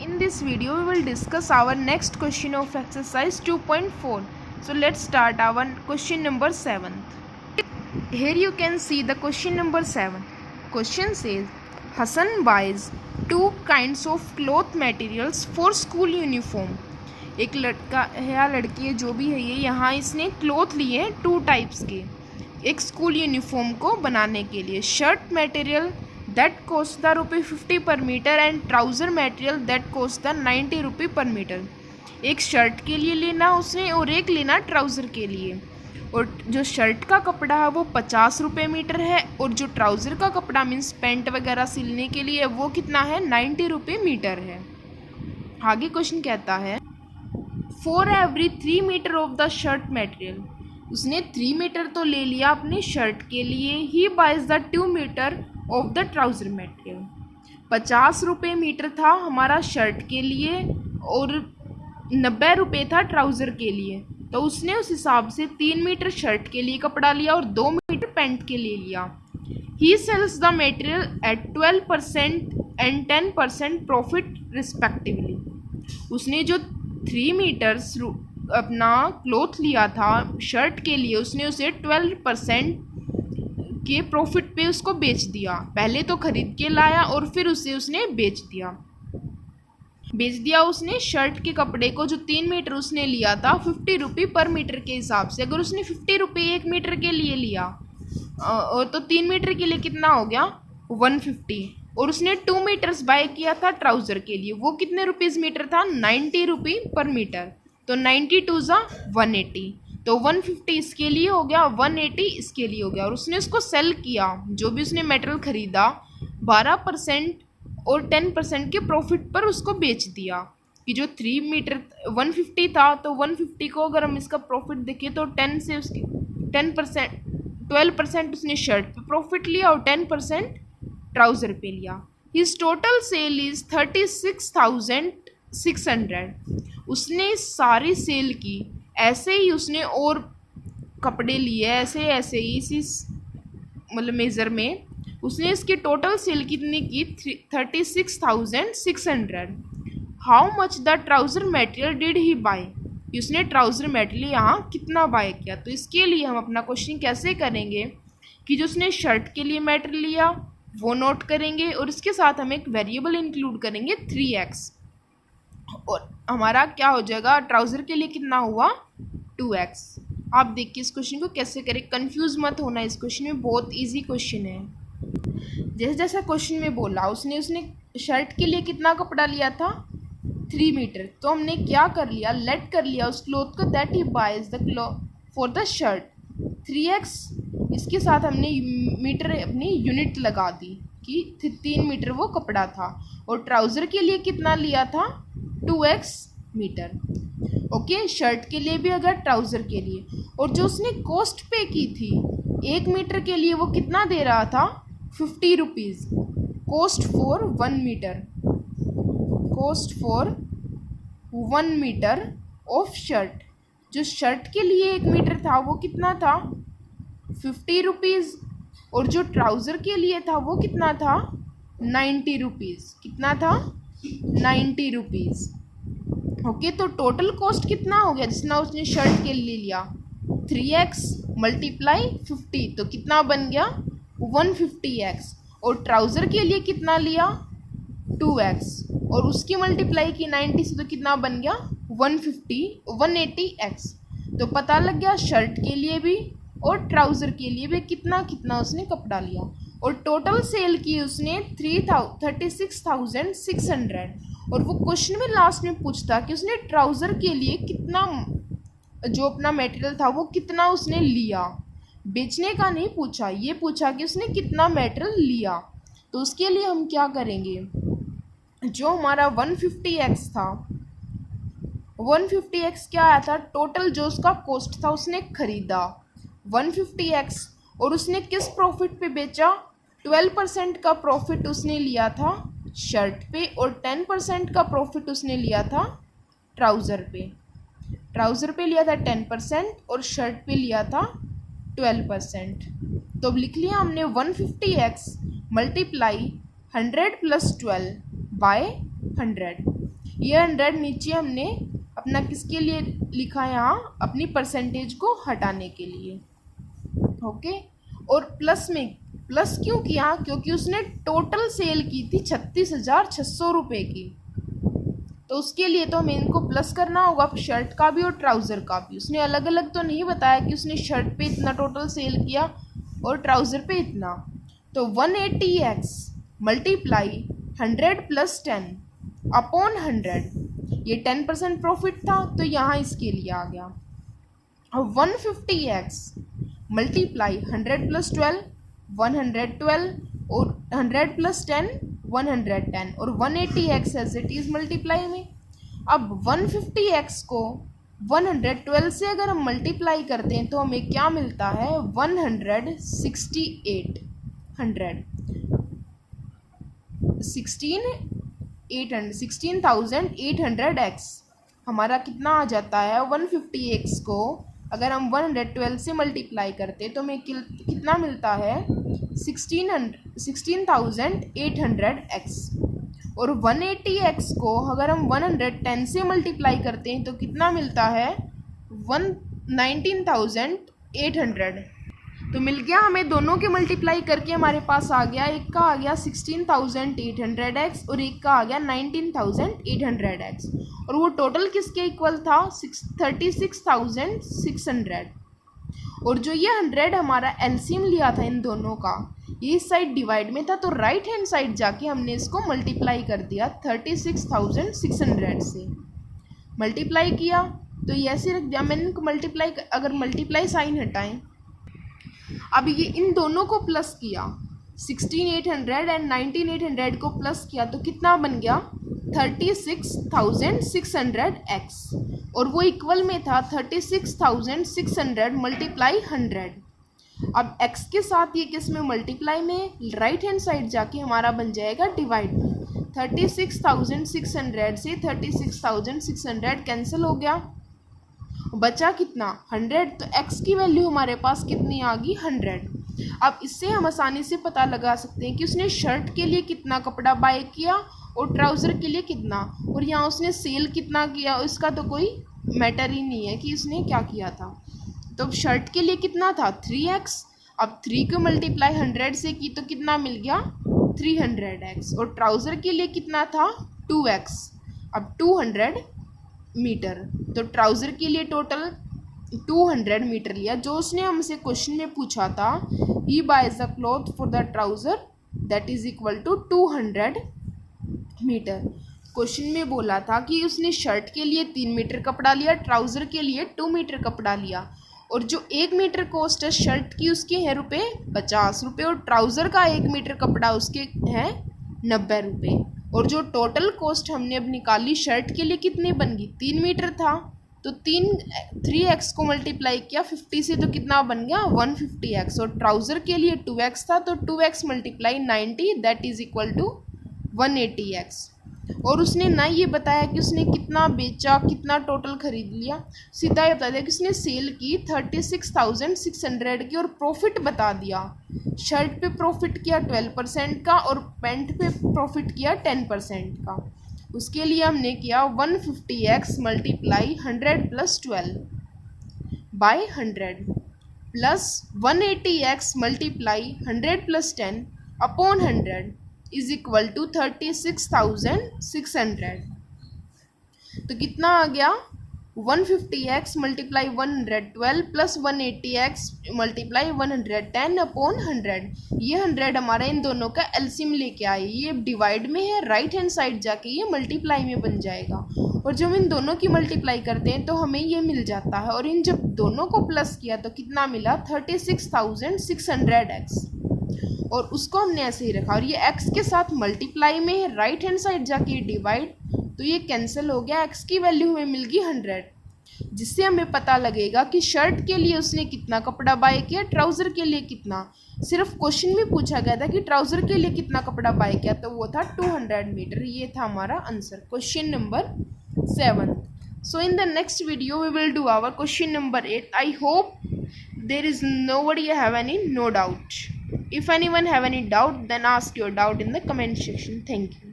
In this video, we will discuss our next question of exercise 2.4. So let's start our question number 7. Here you can see the question number 7. Question says, Hassan buys two kinds of cloth materials for school uniform. एक लड़का है या लड़की है जो भी है ये यहाँ इसने क्लोथ लिए हैं 2 टाइप्स के एक स्कूल यूनिफॉर्म को बनाने के लिए. Shirt material that cost the ₹50 per metre and trouser material that cost the ₹90 per metre. एक शर्ट के लिए लेना उसने और एक लेना ट्राउज़र के लिए. और जो शर्ट का कपड़ा है वो ₹50 मीटर है और जो ट्राउज़र का कपड़ा मीन्स पैंट वगैरह सिलने के लिए वो कितना है ₹90 मीटर है. आगे क्वेश्चन कहता है for every 3 metre of the shirt material. उसने 3 मीटर तो ले लिया अपनी शर्ट के लिए. He buys the 2 metre of the trouser material. ₹50 metre था हमारा शर्ट के लिए और ₹90 था ट्राउज़र के लिए. तो उसने उस हिसाब से 3 मीटर शर्ट के लिए कपड़ा लिया और 2 मीटर पैंट के लिए लिया. He sells the material at 12% and 10% profit respectively. उसने जो 3 मीटर्स अपना क्लोथ लिया था शर्ट के लिए उसने उसे 12% के प्रॉफिट पे उसको बेच दिया. पहले तो ख़रीद के लाया और फिर उसे उसने बेच दिया उसने शर्ट के कपड़े को. जो 3 मीटर उसने लिया था ₹50 पर मीटर के हिसाब से. अगर उसने ₹50 1 मीटर के लिए लिया और तो 3 मीटर के लिए कितना हो गया 150. और उसने 2 मीटर्स बाय किया था ट्राउज़र के लिए. वो कितने रुपीज़ मीटर था ₹90 पर मीटर. तो 90 2 ज़ा 180. तो 150 इसके लिए हो गया 180 इसके लिए हो गया. और उसने उसको सेल किया जो भी उसने मेटेरियल ख़रीदा 12% और 10% के प्रॉफिट पर उसको बेच दिया. कि जो 3 मीटर 150 था तो 150 को अगर हम इसका प्रॉफिट देखें तो 10 से उसकी 10% 12% उसने शर्ट पे प्रॉफिट लिया और 10% ट्राउज़र पे लिया. His total sale is 36,600. उसने सारी सेल की. ऐसे ही उसने और कपड़े लिए ऐसे ही इसी मतलब मेज़र में उसने इसकी टोटल सेल कितनी की 36,600. How much the trouser material did he buy. उसने ट्राउज़र मटेरियल यहाँ कितना बाय किया. तो इसके लिए हम अपना क्वेश्चन कैसे करेंगे कि जो उसने शर्ट के लिए मटेरियल लिया वो नोट करेंगे और इसके साथ हम एक वेरिएबल इंक्लूड करेंगे 3x. और हमारा क्या हो जाएगा ट्राउज़र के लिए कितना हुआ 2x. आप देखिए इस क्वेश्चन को कैसे करें. कंफ्यूज मत होना. इस क्वेश्चन में बहुत इजी क्वेश्चन है. जैसा क्वेश्चन में बोला उसने शर्ट के लिए कितना कपड़ा लिया था 3 मीटर. तो हमने क्या कर लिया लेट कर लिया उस क्लोथ को that he buys the cloth for the shirt 3x. इसके साथ हमने मीटर अपनी यूनिट लगा दी कि 3 मीटर वो कपड़ा था. और ट्राउज़र के लिए कितना लिया था 2x मीटर. ओके शर्ट के लिए भी अगर ट्राउज़र के लिए. और जो उसने कॉस्ट पे की थी 1 मीटर के लिए वो कितना दे रहा था ₹50. Cost for 1 metre of shirt. जो शर्ट के लिए 1 मीटर था वो कितना था ₹50. और जो ट्राउज़र के लिए था वो कितना था ₹90. कितना था ₹90. ओके तो टोटल कॉस्ट कितना हो गया जितना उसने शर्ट के लिए लिया 3x मल्टीप्लाई 50. तो कितना बन गया 150x. और ट्राउज़र के लिए कितना लिया 2x और उसकी मल्टीप्लाई की 90 से तो कितना बन गया 180x. तो पता लग गया शर्ट के लिए भी और ट्राउज़र के लिए भी कितना उसने कपड़ा लिया. और टोटल सेल की उसने 36,600. और वो क्वेश्चन में लास्ट में पूछता कि उसने ट्राउज़र के लिए कितना जो अपना मटेरियल था वो कितना उसने लिया. बेचने का नहीं पूछा. ये पूछा कि उसने कितना मटेरियल लिया. तो उसके लिए हम क्या करेंगे जो हमारा 150x था 150x क्या आया था टोटल जो उसका कॉस्ट था उसने ख़रीदा 150x. और उसने किस प्रॉफिट पे बेचा 12% का प्रॉफिट उसने लिया था शर्ट पे और 10% का प्रॉफिट उसने लिया था ट्राउज़र पे लिया था 10% और शर्ट पे लिया था 12%. तो अब लिख लिया हमने 150x मल्टीप्लाई 100 + 12 बाय 100. ये 100 नीचे हमने अपना किसके लिए लिखा है यहाँ, अपनी परसेंटेज को हटाने के लिए। ओके, और प्लस में प्लस क्यों किया, क्योंकि उसने टोटल सेल की थी 36,600 रुपये की, तो उसके लिए तो हमें इनको प्लस करना होगा, शर्ट का भी और ट्राउज़र का भी। उसने अलग अलग तो नहीं बताया कि उसने शर्ट पे इतना टोटल सेल किया और ट्राउज़र पे इतना। तो 180x मल्टीप्लाई 100 + 10 अपॉन 100, ये 10% प्रॉफिट था तो यहाँ इसके लिए आ गया। और 150x मल्टीप्लाई 100 + 12 112 और 100 + 10 110 और 180x as it is multiply में। अब 150x को 112 से अगर हम मल्टीप्लाई करते हैं तो हमें क्या मिलता है, 16,800x हमारा कितना आ जाता है। 150x को अगर हम 112 से मल्टीप्लाई करते हैं तो हमें कितना मिलता है, 16,800x। और 180x को अगर हम 110 से मल्टीप्लाई करते हैं तो कितना मिलता है, 19,800। तो मिल गया हमें, दोनों के मल्टीप्लाई करके हमारे पास आ गया, एक का आ गया 16,800x और एक का आ गया 19,800x, और वो टोटल किसके इक्वल था, 36,600। और जो ये 100 हमारा एलसीएम लिया था इन दोनों का, ये इस साइड डिवाइड में था, तो राइट हैंड साइड जाके हमने इसको मल्टीप्लाई कर दिया 36,600 से। मल्टीप्लाई किया तो ये ऐसे रख दिया मैंने इनको मल्टीप्लाई, अगर मल्टीप्लाई साइन हटाएं, अब ये इन दोनों को प्लस किया, 16,800 एंड 19,800 को प्लस किया तो कितना बन गया, 36,600x, और वो इक्वल में था 36,600 मल्टीप्लाई 100। अब x के साथ ये किस में मल्टीप्लाई में, राइट हैंड साइड जाके हमारा बन जाएगा डिवाइड में। 36,600 से 36,600 कैंसिल हो गया, बचा कितना, 100। तो x की वैल्यू हमारे पास कितनी आ गई, 100। अब इससे हम आसानी से पता लगा सकते हैं कि उसने शर्ट के लिए कितना कपड़ा बाय किया और ट्राउज़र के लिए कितना, और यहाँ उसने सेल कितना किया, इसका तो कोई मैटर ही नहीं है कि उसने क्या किया था। तो शर्ट के लिए कितना था, 3x। अब 3 को मल्टीप्लाई 100 से की तो कितना मिल गया, 300x। और ट्राउज़र के लिए कितना था, 2x। अब 200 मीटर, तो ट्राउज़र के लिए टोटल 200 मीटर लिया, जो उसने हमसे क्वेश्चन में पूछा था, he buys the cloth for the trouser that is equal to 200 metre. Question में बोला था कि उसने शर्ट के लिए 3 मीटर कपड़ा लिया, ट्राउज़र के लिए 2 मीटर कपड़ा लिया, और जो 1 मीटर कॉस्ट है शर्ट की उसके है ₹50, और ट्राउज़र का 1 मीटर कपड़ा उसके हैं 90 रुपये। और जो टोटल कॉस्ट हमने अब निकाली शर्ट के लिए कितनी बन गई, 3 मीटर था, तो 3x को मल्टीप्लाई किया 50 से तो कितना बन गया, 150x। और ट्राउज़र के लिए 2x था, तो 2x multiply 90 that is equal to 180x। और उसने ना ये बताया कि उसने कितना बेचा, कितना टोटल खरीद लिया, सीधा ये बता दिया कि उसने सेल की 36,600 की और प्रॉफिट बता दिया। शर्ट पे प्रॉफिट किया 12% का और पैंट पे प्रॉफिट किया 10% का। उसके लिए हमने किया 150x multiply 100 + 12 by 100 plus 180x multiply 100 + 10 upon 100 is equal to 36,600। तो कितना आ गया, 150x multiply 112 plus 180x multiply 110 upon 100। ये 100 हमारा इन दोनों का एलसीएम लेके आए, ये डिवाइड में है, राइट हैंड साइड जाके ये मल्टीप्लाई में बन जाएगा। और जब इन दोनों की मल्टीप्लाई करते हैं तो हमें ये मिल जाता है, और इन जब दोनों को प्लस किया तो कितना मिला, 36,600x, और उसको हमने ऐसे ही रखा। और ये x के साथ मल्टीप्लाई में है, राइट हैंड साइड जाके डिवाइड, तो ये कैंसिल हो गया, x की वैल्यू हमें मिल गई 100, जिससे हमें पता लगेगा कि शर्ट के लिए उसने कितना कपड़ा बाय किया, ट्राउज़र के लिए कितना। सिर्फ क्वेश्चन में पूछा गया था कि ट्राउज़र के लिए कितना कपड़ा बाय किया, तो वो था 200 मीटर। ये था हमारा answer, question number 7। So in the next video we will do our question number 8. I hope there is nobody have any no doubt. If anyone have any doubt, then ask your doubt in the comment section. Thank you.